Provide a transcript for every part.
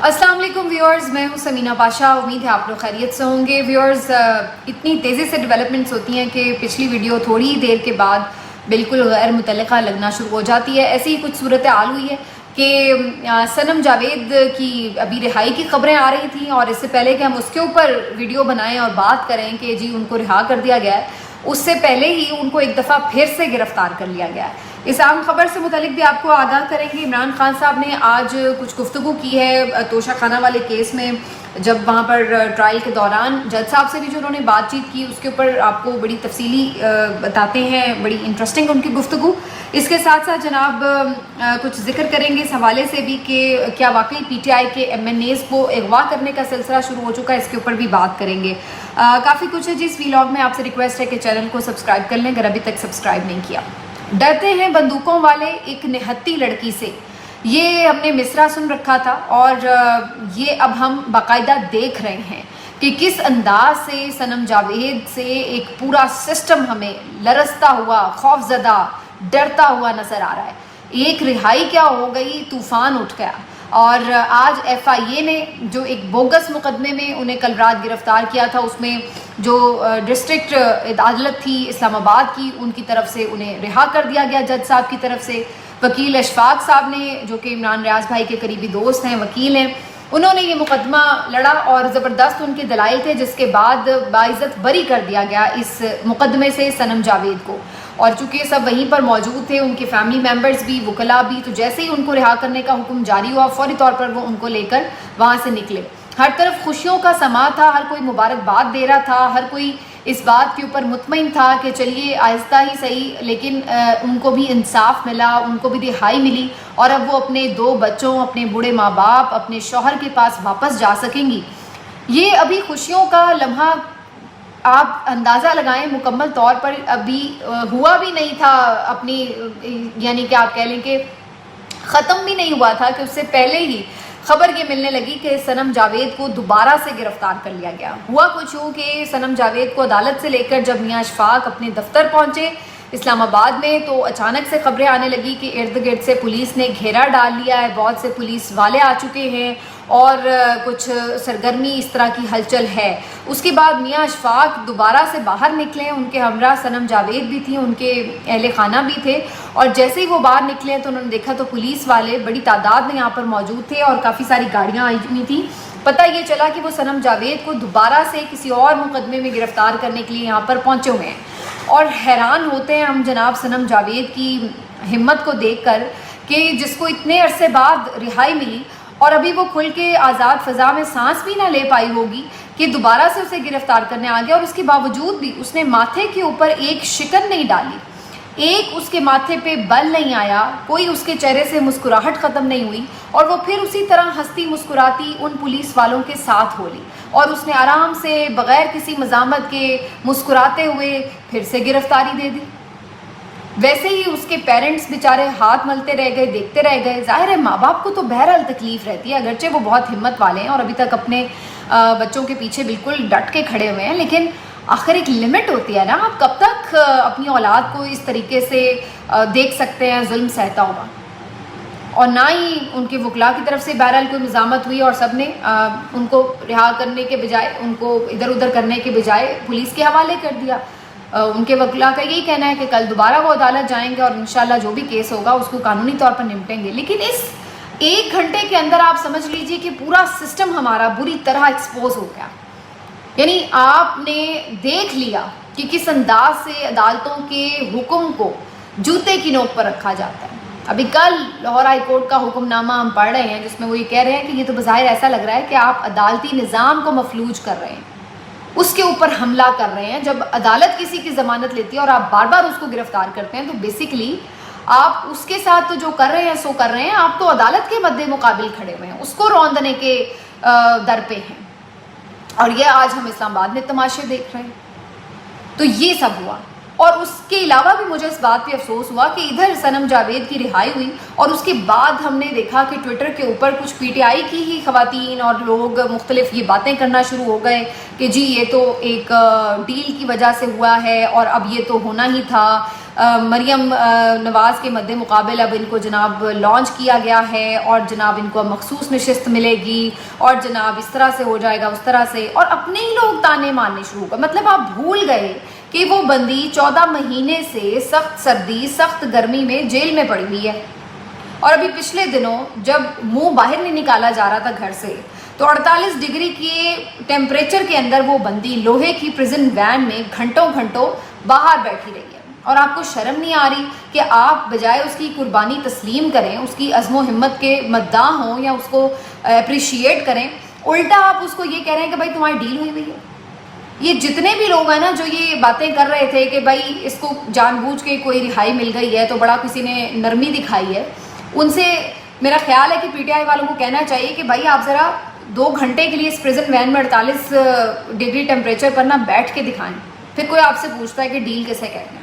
السلام علیکم ویورز، میں ہوں سمینہ پاشا. امید ہے آپ لوگ خیریت سے ہوں گے. ویورز، اتنی تیزی سے ڈیولپمنٹس ہوتی ہیں کہ پچھلی ویڈیو تھوڑی ہی دیر کے بعد بالکل غیر متعلقہ لگنا شروع ہو جاتی ہے. ایسی ہی کچھ صورتحال ہوئی ہے کہ صنم جاوید کی ابھی رہائی کی خبریں آ رہی تھیں، اور اس سے پہلے کہ ہم اس کے اوپر ویڈیو بنائیں اور بات کریں کہ جی ان کو رہا کر دیا گیا ہے، اس سے پہلے ہی ان کو ایک دفعہ پھر سے گرفتار کر لیا گیا ہے. اس اہم خبر سے متعلق بھی آپ کو آگاہ کریں گے. عمران خان صاحب نے آج کچھ گفتگو کی ہے توشہ خانہ والے کیس میں، جب وہاں پر ٹرائل کے دوران جج صاحب سے بھی جو انہوں نے بات چیت کی اس کے اوپر آپ کو بڑی تفصیلی بتاتے ہیں. بڑی انٹرسٹنگ ان کی گفتگو. اس کے ساتھ ساتھ جناب کچھ ذکر کریں گے اس حوالے سے بھی کہ کیا واقعی پی ٹی آئی کے ایم این ایز کو اغوا کرنے کا سلسلہ شروع ہو چکا ہے، اس کے اوپر بھی بات کریں گے. کافی کچھ ہے جی اس ویلاگ میں. آپ سے ریکویسٹ ہے کہ چینل کو سبسکرائب کر لیں اگر ابھی تک سبسکرائب نہیں کیا. ڈرتے ہیں بندوقوں والے ایک نہتی لڑکی سے، یہ ہم نے مصرع سن رکھا تھا، اور یہ اب ہم باقاعدہ دیکھ رہے ہیں کہ کس انداز سے صنم جاوید سے ایک پورا سسٹم ہمیں لرزتا ہوا، خوفزدہ، ڈرتا ہوا نظر آ رہا ہے. ایک رہائی کیا ہو گئی، طوفان اٹھ گیا. اور آج ایف آئی اے نے جو ایک بوگس مقدمے میں انہیں کل رات گرفتار کیا تھا، اس میں جو ڈسٹرکٹ عدالت تھی اسلام آباد کی، ان کی طرف سے انہیں رہا کر دیا گیا جج صاحب کی طرف سے. وکیل اشفاق صاحب نے، جو کہ عمران ریاض بھائی کے قریبی دوست ہیں، وکیل ہیں، انہوں نے یہ مقدمہ لڑا اور زبردست ان کے دلائل تھے، جس کے بعد باعزت بری کر دیا گیا اس مقدمے سے صنم جاوید کو. اور چونکہ سب وہیں پر موجود تھے، ان کے فیملی ممبرز بھی، وکلاء بھی، تو جیسے ہی ان کو رہا کرنے کا حکم جاری ہوا فوری طور پر وہ ان کو لے کر وہاں سے نکلے. ہر طرف خوشیوں کا سما تھا، ہر کوئی مبارکباد دے رہا تھا، ہر کوئی اس بات کے اوپر مطمئن تھا کہ چلیے آہستہ ہی صحیح لیکن ان کو بھی انصاف ملا، ان کو بھی رہائی ملی، اور اب وہ اپنے 2 بچوں، اپنے بوڑھے ماں باپ، اپنے شوہر کے پاس واپس جا سکیں گی. یہ ابھی خوشیوں کا لمحہ آپ اندازہ لگائیں، مکمل طور پر ابھی ہوا بھی نہیں تھا اپنی، یعنی کہ آپ کہہ لیں کہ ختم بھی نہیں ہوا تھا کہ اس سے پہلے ہی خبر یہ ملنے لگی کہ صنم جاوید کو دوبارہ سے گرفتار کر لیا گیا. ہوا کچھ یوں کہ صنم جاوید کو عدالت سے لے کر جب میاں اشفاق اپنے دفتر پہنچے اسلام آباد میں، تو اچانک سے خبریں آنے لگی کہ ارد گرد سے پولیس نے گھیرا ڈال لیا ہے، بہت سے پولیس والے آ چکے ہیں اور کچھ سرگرمی اس طرح کی ہلچل ہے. اس کے بعد میاں اشفاق دوبارہ سے باہر نکلے، ان کے ہمراہ صنم جاوید بھی تھی، ان کے اہل خانہ بھی تھے، اور جیسے ہی وہ باہر نکلے تو انہوں نے دیکھا تو پولیس والے بڑی تعداد میں یہاں پر موجود تھے اور کافی ساری گاڑیاں آئی ہوئی تھیں. پتہ یہ چلا کہ وہ صنم جاوید کو دوبارہ سے کسی اور مقدمے میں گرفتار کرنے کے لیے یہاں پر پہنچے ہوئے ہیں. اور حیران ہوتے ہیں ہم جناب صنم جاوید کی ہمت کو دیکھ کر کہ جس کو اتنے عرصے بعد رہائی ملی اور ابھی وہ کھل کے آزاد فضا میں سانس بھی نہ لے پائی ہوگی کہ دوبارہ سے اسے گرفتار کرنے آ گیا. اور اس کے باوجود بھی اس نے ماتھے کے اوپر ایک شکن نہیں ڈالی، ایک اس کے ماتھے پہ بل نہیں آیا، کوئی اس کے چہرے سے مسکراہٹ ختم نہیں ہوئی، اور وہ پھر اسی طرح ہنستی مسکراتی ان پولیس والوں کے ساتھ ہو لی، اور اس نے آرام سے بغیر کسی مزاحمت کے مسکراتے ہوئے پھر سے گرفتاری دے دی. ویسے ہی اس کے پیرنٹس بیچارے ہاتھ ملتے رہ گئے، دیکھتے رہ گئے. ظاہر ہے ماں باپ کو تو بہرحال تکلیف رہتی ہے، اگرچہ وہ بہت ہمت والے ہیں اور ابھی تک اپنے بچوں کے پیچھے بالکل ڈٹ کے کھڑے ہوئے ہیں، لیکن آخر ایک لمٹ ہوتی ہے نا. آپ کب تک اپنی اولاد کو اس طریقے سے دیکھ سکتے ہیں ظلم سہتا ہوا. اور نہ ہی ان کے وکلاء کی طرف سے بہرحال کوئی مزاحمت ہوئی، اور سب نے ان کو رہا کرنے کے بجائے، ان کو ادھر ادھر کرنے کے بجائے پولیس کے حوالے کر دیا. ان کے وکلاء کا یہی کہنا ہے کہ کل دوبارہ وہ عدالت جائیں گے اور انشاءاللہ جو بھی کیس ہوگا اس کو قانونی طور پر نمٹیں گے. لیکن اس 1 گھنٹے کے اندر آپ سمجھ لیجئے کہ پورا سسٹم ہمارا بری طرح ایکسپوز ہو گیا. یعنی آپ نے دیکھ لیا کہ کس انداز سے عدالتوں کے حکم کو جوتے کی نوک پر رکھا جاتا ہے. ابھی کل لاہور ہائی کورٹ کا حکم نامہ ہم پڑھ رہے ہیں جس میں وہ یہ کہہ رہے ہیں کہ یہ تو بظاہر ایسا لگ رہا ہے کہ آپ عدالتی نظام کو مفلوج کر رہے ہیں، اس کے اوپر حملہ کر رہے ہیں. جب عدالت کسی کی ضمانت لیتی ہے اور آپ بار بار اس کو گرفتار کرتے ہیں تو بیسیکلی آپ اس کے ساتھ تو جو کر رہے ہیں سو کر رہے ہیں، آپ تو عدالت کے مد مقابل کھڑے ہوئے ہیں، اس کو روندنے کے در پہ ہیں. اور یہ آج ہم اسلام آباد میں تماشے دیکھ رہے ہیں. تو یہ سب ہوا، اور اس کے علاوہ بھی مجھے اس بات پہ افسوس ہوا کہ ادھر صنم جاوید کی رہائی ہوئی اور اس کے بعد ہم نے دیکھا کہ ٹویٹر کے اوپر کچھ پی ٹی آئی کی ہی خواتین اور لوگ مختلف یہ باتیں کرنا شروع ہو گئے کہ جی یہ تو ایک ڈیل کی وجہ سے ہوا ہے اور اب یہ تو ہونا ہی تھا. مریم نواز کے مد مقابل اب ان کو جناب لانچ کیا گیا ہے، اور جناب ان کو مخصوص نشست ملے گی، اور جناب اس طرح سے ہو جائے گا اس طرح سے، اور اپنے ہی لوگ تانے مارنے شروع کر. مطلب آپ بھول گئے کہ وہ بندی 14 مہینے سے سخت سردی سخت گرمی میں جیل میں پڑی ہوئی ہے، اور ابھی پچھلے دنوں جب منہ باہر نہیں نکالا جا رہا تھا گھر سے تو 48 ڈگری کے ٹیمپریچر کے اندر وہ بندی لوہے کی پریزن وین میں گھنٹوں گھنٹوں باہر بیٹھی رہی ہے. اور آپ کو شرم نہیں آ رہی کہ آپ بجائے اس کی قربانی تسلیم کریں، اس کی عزم و ہمت کے مداح ہوں یا اس کو اپریشیٹ کریں، الٹا آپ اس کو یہ کہہ رہے ہیں کہ بھائی تمہاری ڈیل ہوئی ہوئی ہے. یہ جتنے بھی لوگ ہیں نا جو یہ باتیں کر رہے تھے کہ بھائی اس کو جان بوجھ کے کوئی رہائی مل گئی ہے تو بڑا کسی نے نرمی دکھائی ہے، ان سے میرا خیال ہے کہ پی ٹی آئی والوں کو کہنا چاہیے کہ بھائی آپ ذرا 2 گھنٹے کے لیے اس پریزن وین میں 48 ڈگری ٹیمپریچر پر نہ بیٹھ کے دکھائیں، پھر کوئی آپ سے پوچھتا ہے کہ ڈیل کیسے کہتے ہیں.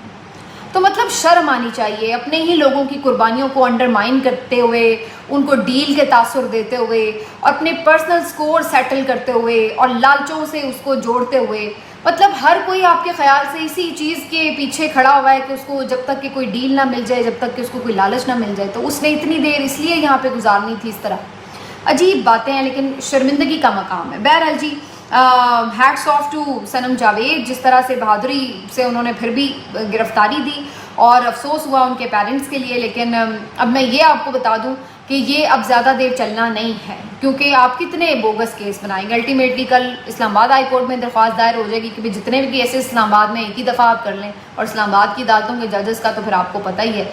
تو مطلب شرم آنی چاہیے اپنے ہی لوگوں کی قربانیوں کو انڈرمائن کرتے ہوئے، ان کو ڈیل کے تاثر دیتے ہوئے، اور اپنے پرسنل سکور سیٹل کرتے ہوئے اور لالچوں سے اس کو جوڑتے ہوئے. مطلب ہر کوئی آپ کے خیال سے اسی چیز کے پیچھے کھڑا ہوا ہے کہ اس کو جب تک کہ کوئی ڈیل نہ مل جائے، جب تک کہ اس کو کوئی لالچ نہ مل جائے، تو اس نے اتنی دیر اس لیے یہاں پہ گزارنی تھی. اس طرح عجیب باتیں ہیں، لیکن شرمندگی کا مقام ہے. بہرحال جی، ہیٹس آف ٹو صنم جاوید، جس طرح سے بہادری سے انہوں نے پھر بھی گرفتاری دی، اور افسوس ہوا ان کے پیرنٹس کے لیے. لیکن اب میں یہ آپ کو بتا دوں کہ یہ اب زیادہ دیر چلنا نہیں ہے، کیونکہ آپ کتنے بوگس کیس بنائیں گے. الٹیمیٹلی کل اسلام آباد ہائی کورٹ میں درخواست دائر ہو جائے گی کہ جتنے بھی کیسز اسلام آباد میں ایک ہی دفعہ آپ کر لیں، اور اسلام آباد کی عدالتوں کے ججز کا تو پھر آپ کو پتہ ہی ہے،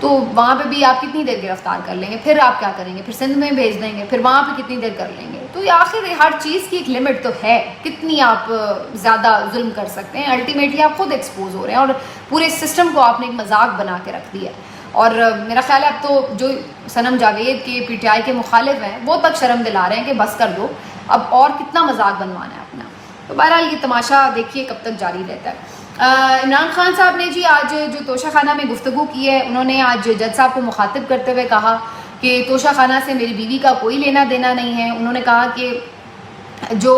تو وہاں پہ بھی آپ کتنی دیر گرفتار کر لیں گے، پھر آپ کیا کریں گے، پھر سندھ میں بھیج دیں گے، پھر وہاں پہ کتنی دیر کر لیں گے. تو آخر ہر چیز کی ایک لمٹ تو ہے، کتنی آپ زیادہ ظلم کر سکتے ہیں. الٹیمیٹلی آپ خود ایکسپوز ہو رہے ہیں، اور پورے سسٹم کو آپ نے ایک مذاق بنا کے رکھ دیا ہے. اور میرا خیال ہے اب تو جو صنم جاوید کے پی ٹی آئی کے مخالف ہیں وہ تک شرم دلا رہے ہیں کہ بس کر دو، اب اور کتنا مذاق بنوانا ہے اپنا. تو بہرحال یہ تماشا دیکھیے کب تک جاری رہتا ہے. عمران خان صاحب نے جی آج جو توشہ خانہ میں گفتگو کی ہے، انہوں نے آج جج صاحب کو مخاطب کرتے ہوئے کہا کہ توشہ خانہ سے میری بیوی کا کوئی لینا دینا نہیں ہے. انہوں نے کہا کہ جو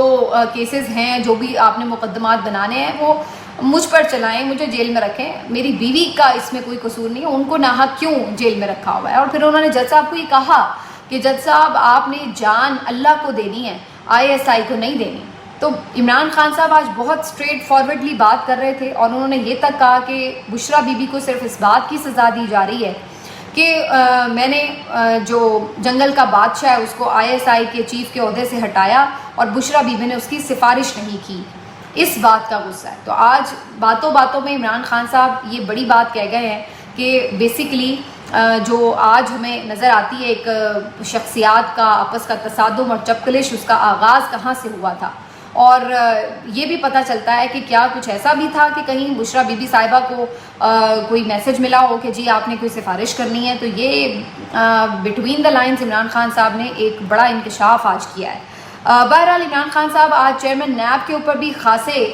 کیسز ہیں، جو بھی آپ نے مقدمات بنانے ہیں وہ مجھ پر چلائیں، مجھے جیل میں رکھیں، میری بیوی کا اس میں کوئی قصور نہیں ہے، ان کو ناحق کیوں جیل میں رکھا ہوا ہے. اور پھر انہوں نے جج صاحب کو یہ کہا کہ جج صاحب آپ نے جان اللہ کو دینی ہے، ISI کو نہیں دینی. تو عمران خان صاحب آج بہت اسٹریٹ فارورڈلی بات کر رہے تھے، اور انہوں نے یہ تک کہا کہ بشریٰ بی بی کو صرف اس بات کی سزا دی جا رہی ہے کہ میں نے جو جنگل کا بادشاہ ہے اس کو ISI کے چیف کے عہدے سے ہٹایا، اور بشریٰ بی بی نے اس کی سفارش نہیں کی، اس بات کا غصہ ہے. تو آج باتوں باتوں میں عمران خان صاحب یہ بڑی بات کہہ گئے ہیں کہ بیسیکلی جو آج ہمیں نظر آتی ہے ایک شخصیات کا آپس کا تصادم اور چپکلش، اس کا آغاز کہاں سے ہوا تھا. اور یہ بھی پتہ چلتا ہے کہ کیا کچھ ایسا بھی تھا کہ کہیں بشریٰ بی بی صاحبہ کو کوئی میسج ملا ہو کہ جی آپ نے کوئی سفارش کرنی ہے. تو یہ between the lines Imran Khan صاحب نے ایک بڑا انکشاف آج کیا ہے. بہرحال عمران خان صاحب آج چیئرمین نیب کے اوپر بھی خاصے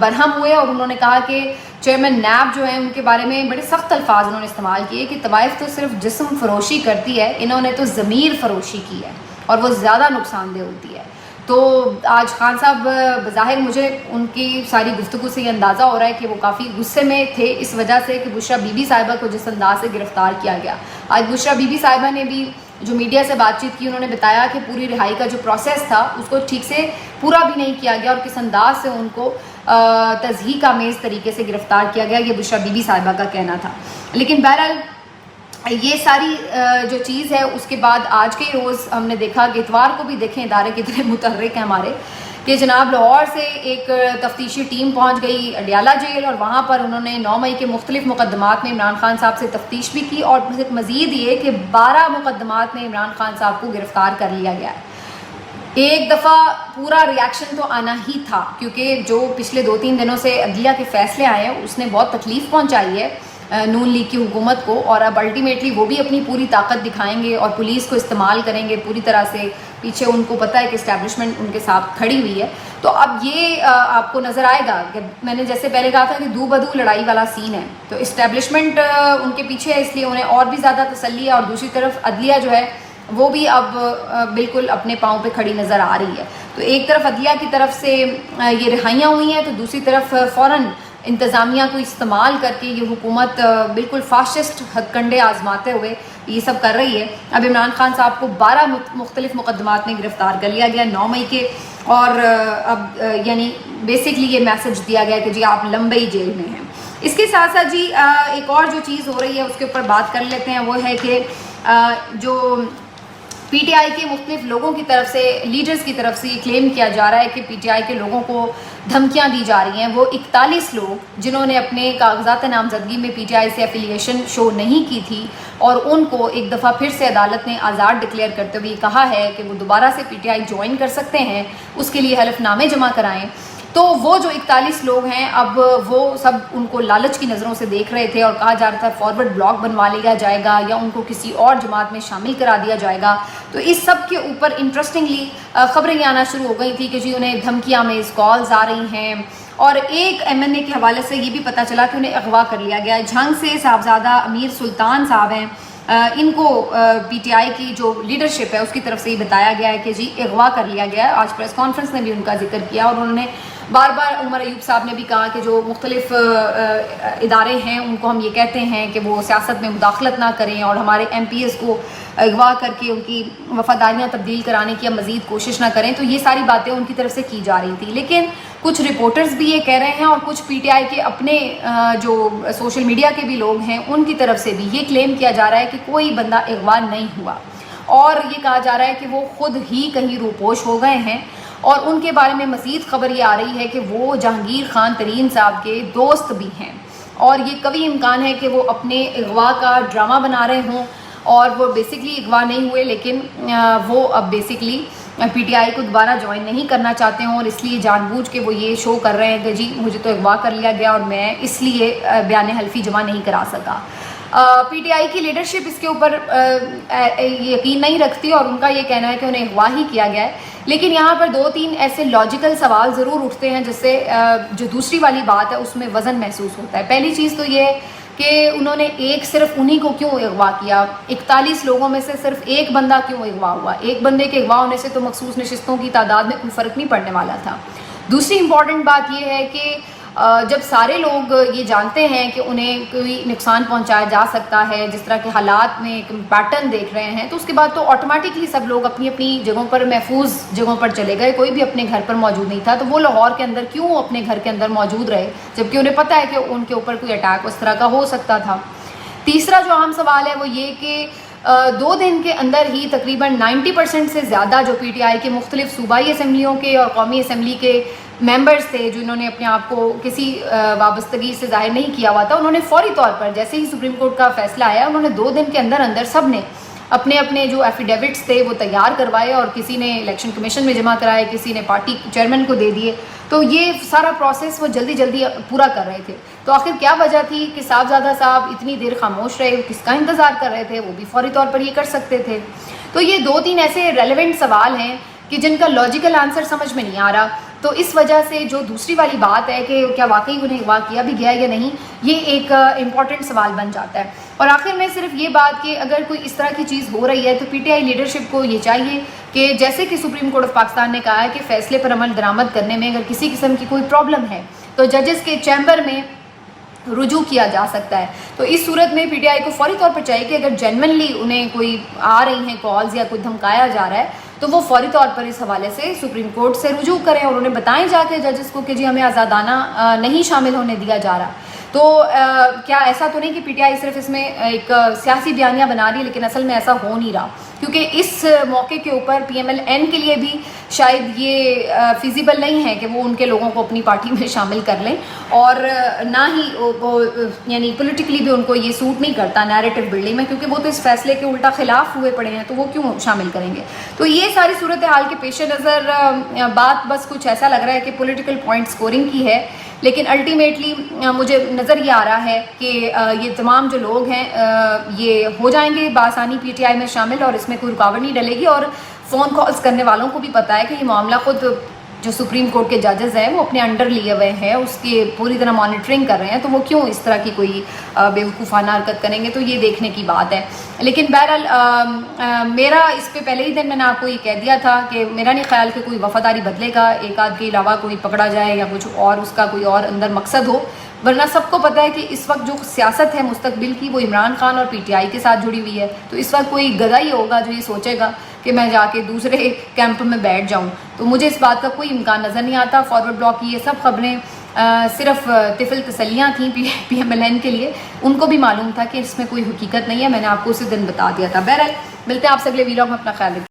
برہم ہوئے، اور انہوں نے کہا کہ چیئرمین نیب جو ہیں ان کے بارے میں بڑے سخت الفاظ انہوں نے استعمال کیے کہ طوائف تو صرف جسم فروشی کرتی ہے، انہوں نے تو ضمیر فروشی کی ہے، اور وہ زیادہ نقصان دہ ہوتی ہے. تو آج خان صاحب بظاہر مجھے ان کی ساری گفتگو سے یہ اندازہ ہو رہا ہے کہ وہ کافی غصے میں تھے اس وجہ سے کہ بشریٰ بی بی صاحبہ کو جس انداز سے گرفتار کیا گیا. آج بشریٰ بی بی صاحبہ نے بھی جو میڈیا سے بات چیت کی، انہوں نے بتایا کہ پوری رہائی کا جو پروسیس تھا اس کو ٹھیک سے پورا بھی نہیں کیا گیا، اور کس انداز سے ان کو تضحیک آمیز طریقے سے گرفتار کیا گیا، یہ بشریٰ بی بی صاحبہ کا کہنا تھا. لیکن بہرحال یہ ساری جو چیز ہے اس کے بعد آج کے روز ہم نے دیکھا کہ اتوار کو بھی دیکھیں ادارے کتنے متحرک ہیں ہمارے، کہ جناب لاہور سے ایک تفتیشی ٹیم پہنچ گئی اڈیالہ جیل، اور وہاں پر انہوں نے 9 مئی کے مختلف مقدمات میں عمران خان صاحب سے تفتیش بھی کی، اور مزید یہ کہ 12 مقدمات میں عمران خان صاحب کو گرفتار کر لیا گیا ہے. ایک دفعہ پورا ریاکشن تو آنا ہی تھا، کیونکہ جو پچھلے 2-3 دنوں سے عدلیہ کے فیصلے آئے ہیں اس نے بہت تکلیف پہنچائی ہے نون لیگ کی حکومت کو، اور اب الٹیمیٹلی وہ بھی اپنی پوری طاقت دکھائیں گے اور پولیس کو استعمال کریں گے پوری طرح سے. پیچھے ان کو پتہ ہے کہ اسٹیبلشمنٹ ان کے ساتھ کھڑی ہوئی ہے. تو اب یہ آپ کو نظر آئے گا کہ میں نے جیسے پہلے کہا تھا کہ دو بدو لڑائی والا سین ہے، تو اسٹیبلشمنٹ ان کے پیچھے ہے، اس لیے انہیں اور بھی زیادہ تسلی ہے، اور دوسری طرف عدلیہ جو ہے وہ بھی اب بالکل اپنے پاؤں پہ کھڑی نظر آ رہی ہے. تو ایک طرف عدلیہ کی طرف سے یہ رہائیاں ہوئی ہیں، تو دوسری طرف فوراً انتظامیہ کو استعمال کر کے یہ حکومت بالکل فاشسٹ ہتھ کنڈے آزماتے ہوئے یہ سب کر رہی ہے. اب عمران خان صاحب کو 12 مختلف مقدمات میں گرفتار کر لیا گیا 9 مئی کے, اور اب یعنی بیسکلی یہ میسج دیا گیا کہ جی آپ لمبئی جیل میں ہیں. اس کے ساتھ ساتھ جی ایک اور جو چیز ہو رہی ہے اس کے اوپر بات کر لیتے ہیں, وہ ہے کہ جو پی ٹی آئی کے مختلف لوگوں کی طرف سے, لیڈرز کی طرف سے یہ کلیم کیا جا رہا ہے کہ پی ٹی آئی کے لوگوں کو دھمکیاں دی جا رہی ہیں. وہ 41 لوگ جنہوں نے اپنے کاغذات نامزدگی میں پی ٹی آئی سے ایفیلیشن شو نہیں کی تھی, اور ان کو ایک دفعہ پھر سے عدالت نے آزاد ڈکلیئر کرتے ہوئے کہا ہے کہ وہ دوبارہ سے پی ٹی آئی جوائن کر سکتے ہیں, اس کے لیے حلف نامے جمع کرائیں. تو وہ جو 41 لوگ ہیں اب وہ سب ان کو لالچ کی نظروں سے دیکھ رہے تھے, اور کہا جا رہا تھا فارورڈ بلاک بنوا لیا جائے گا یا ان کو کسی اور جماعت میں شامل کرا دیا جائے گا. تو اس سب کے اوپر انٹرسٹنگلی خبریں یہ آنا شروع ہو گئی تھی کہ جی انہیں دھمکیاں میں کالز آ رہی ہیں, اور ایک ایم این اے کے حوالے سے یہ بھی پتہ چلا کہ انہیں اغوا کر لیا گیا ہے. جھنگ سے صاحبزادہ امیر سلطان صاحب ہیں, ان کو پی ٹی آئی کی جو لیڈرشپ ہے اس کی طرف سے یہ بتایا گیا ہے کہ جی اغوا کر لیا گیا ہے. آج پریس کانفرنس میں بھی ان کا ذکر کیا, اور انہوں نے بار بار عمر ایوب صاحب نے بھی کہا کہ جو مختلف ادارے ہیں ان کو ہم یہ کہتے ہیں کہ وہ سیاست میں مداخلت نہ کریں, اور ہمارے ایم پی ایس کو اغوا کر کے ان کی وفاداریاں تبدیل کرانے کی مزید کوشش نہ کریں. تو یہ ساری باتیں ان کی طرف سے کی جا رہی تھی, لیکن کچھ رپورٹرز بھی یہ کہہ رہے ہیں, اور کچھ پی ٹی آئی کے اپنے جو سوشل میڈیا کے بھی لوگ ہیں ان کی طرف سے بھی یہ کلیم کیا جا رہا ہے کہ کوئی بندہ اغوا نہیں ہوا, اور یہ کہا جا رہا ہے کہ وہ خود ہی کہیں روپوش ہو گئے ہیں. اور ان کے بارے میں مزید خبر یہ آ رہی ہے کہ وہ جہانگیر خان ترین صاحب کے دوست بھی ہیں, اور یہ کبھی امکان ہے کہ وہ اپنے اغوا کا ڈرامہ بنا رہے ہوں, اور وہ بیسکلی اغوا نہیں ہوئے, لیکن وہ اب بیسکلی پی ٹی آئی کو دوبارہ جوائن نہیں کرنا چاہتے ہوں, اور اس لیے جان بوجھ کے وہ یہ شو کر رہے ہیں کہ جی مجھے تو اغوا کر لیا گیا اور میں اس لیے بیان حلفی جمع نہیں کرا سکا. پی ٹی آئی کی لیڈرشپ اس کے اوپر یقین نہیں رکھتی, اور ان کا یہ کہنا ہے کہ انہیں اغوا ہی کیا گیا ہے. لیکن یہاں پر 2-3 ایسے لاجیکل سوال ضرور اٹھتے ہیں جس سے جو دوسری والی بات ہے اس میں وزن محسوس ہوتا ہے. پہلی چیز تو یہ کہ انہوں نے صرف انہی کو کیوں اغوا کیا, 41 لوگوں میں سے صرف ایک بندہ کیوں اغوا ہوا. ایک بندے کے اغوا ہونے سے تو مخصوص نشستوں کی تعداد میں کوئی فرق نہیں پڑنے والا تھا. دوسری امپورٹنٹ بات یہ ہے کہ جب سارے لوگ یہ جانتے ہیں کہ انہیں کوئی نقصان پہنچایا جا سکتا ہے, جس طرح کے حالات میں ایک پیٹرن دیکھ رہے ہیں, تو اس کے بعد تو آٹومیٹکلی سب لوگ اپنی اپنی جگہوں پر محفوظ جگہوں پر چلے گئے. کوئی بھی اپنے گھر پر موجود نہیں تھا, تو وہ لاہور کے اندر کیوں اپنے گھر کے اندر موجود رہے جبکہ انہیں پتہ ہے کہ ان کے اوپر کوئی اٹیک اس طرح کا ہو سکتا تھا. تیسرا جو اہم سوال ہے وہ یہ کہ 2 دن کے اندر ہی تقریباً 90% سے زیادہ جو پی ٹی آئی کے مختلف صوبائی اسمبلیوں کے اور قومی اسمبلی کے ممبرز تھے جنہوں نے اپنے آپ کو کسی وابستگی سے ظاہر نہیں کیا ہوا تھا, انہوں نے فوری طور پر جیسے ہی سپریم کورٹ کا فیصلہ آیا انہوں نے 2 دن کے اندر اندر سب نے اپنے اپنے جو ایفیڈیوٹس تھے وہ تیار کروائے, اور کسی نے الیکشن کمیشن میں جمع کرائے, کسی نے پارٹی چیئرمین کو دے دیے. تو یہ سارا پروسیس وہ جلدی جلدی پورا کر رہے تھے. تو آخر کیا وجہ تھی کہ صاحبزادہ صاحب اتنی دیر خاموش رہے, کس کا انتظار کر رہے تھے؟ وہ بھی فوری طور پر یہ کر سکتے تھے. تو یہ 2-3 ایسے ریلیونٹ سوال ہیں کہ جن کا لاجیکل آنسر سمجھ میں نہیں آ رہا. تو اس وجہ سے جو دوسری والی بات ہے کہ کیا واقعی انہیں اغوا کیا بھی گیا یا نہیں, یہ ایک امپورٹنٹ سوال بن جاتا ہے. اور آخر میں صرف یہ بات کہ اگر کوئی اس طرح کی چیز ہو رہی ہے تو پی ٹی آئی لیڈرشپ کو یہ چاہیے کہ جیسے کہ سپریم کورٹ آف پاکستان نے کہا ہے کہ فیصلے پر عمل درآمد کرنے میں اگر کسی قسم کی کوئی پرابلم ہے تو ججز کے چیمبر میں رجوع کیا جا سکتا ہے. تو اس صورت میں پی ٹی آئی کو فوری طور پر چاہیے کہ اگر جینوئنلی انہیں کوئی آ رہی ہیں کالز یا کوئی دھمکایا جا رہا ہے تو وہ فوری طور پر اس حوالے سے سپریم کورٹ سے رجوع کریں, اور انہیں بتائیں جا کے ججز کو کہ جی ہمیں آزادانہ نہیں شامل ہونے دیا جا رہا. تو کیا ایسا تو نہیں کہ پی ٹی آئی صرف اس میں ایک سیاسی بیانیہ بنا رہی ہے, لیکن اصل میں ایسا ہو نہیں رہا, کیونکہ اس موقع کے اوپر پی ایم ایل این کے لیے بھی شاید یہ فیزیبل نہیں ہے کہ وہ ان کے لوگوں کو اپنی پارٹی میں شامل کر لیں, اور نہ ہی یعنی پولیٹیکلی بھی ان کو یہ سوٹ نہیں کرتا نیریٹو بلڈنگ میں, کیونکہ وہ تو اس فیصلے کے الٹا خلاف ہوئے پڑے ہیں, تو وہ کیوں شامل کریں گے. تو یہ ساری صورتحال کے پیش نظر بات بس کچھ ایسا لگ رہا ہے کہ پولیٹیکل پوائنٹ سکورنگ کی ہے, لیکن الٹیمیٹلی مجھے نظر یہ آ رہا ہے کہ یہ تمام جو لوگ ہیں یہ ہو جائیں گے بآسانی پی ٹی آئی میں شامل, اور اس میں کوئی رکاوٹ نہیں ڈلے گی. اور فون کالز کرنے والوں کو بھی پتہ ہے کہ یہ معاملہ خود جو سپریم کورٹ کے ججز ہیں وہ اپنے انڈر لیے ہوئے ہیں, اس کی پوری طرح مانیٹرنگ کر رہے ہیں, تو وہ کیوں اس طرح کی کوئی بیوقوفانہ حرکت کریں گے, تو یہ دیکھنے کی بات ہے. لیکن بہرحال میرا اس پہ پہلے ہی دن میں نے آپ کو یہ کہہ دیا تھا کہ میرا نہیں خیال کہ کوئی وفاداری بدلے گا, ایک آدھ کے علاوہ کوئی پکڑا جائے یا کچھ اور اس کا کوئی اور اندر مقصد ہو. ورنہ سب کو پتہ ہے کہ اس وقت جو سیاست ہے مستقبل کی وہ عمران خان اور پی ٹی آئی کے ساتھ جڑی ہوئی ہے. تو اس وقت کوئی گدھا ہی ہوگا جو یہ سوچے گا کہ میں جا کے دوسرے کیمپ میں بیٹھ جاؤں. تو مجھے اس بات کا کوئی امکان نظر نہیں آتا. فارورڈ بلاک کی یہ سب خبریں صرف طفل تسلیاں تھیں پی ایم ایل این کے لیے. ان کو بھی معلوم تھا کہ اس میں کوئی حقیقت نہیں ہے. میں نے آپ کو اسی دن بتا دیا تھا. بہرحال ملتے ہیں آپ سے اگلے ویلاگ میں. اپنا خیال رکھیں.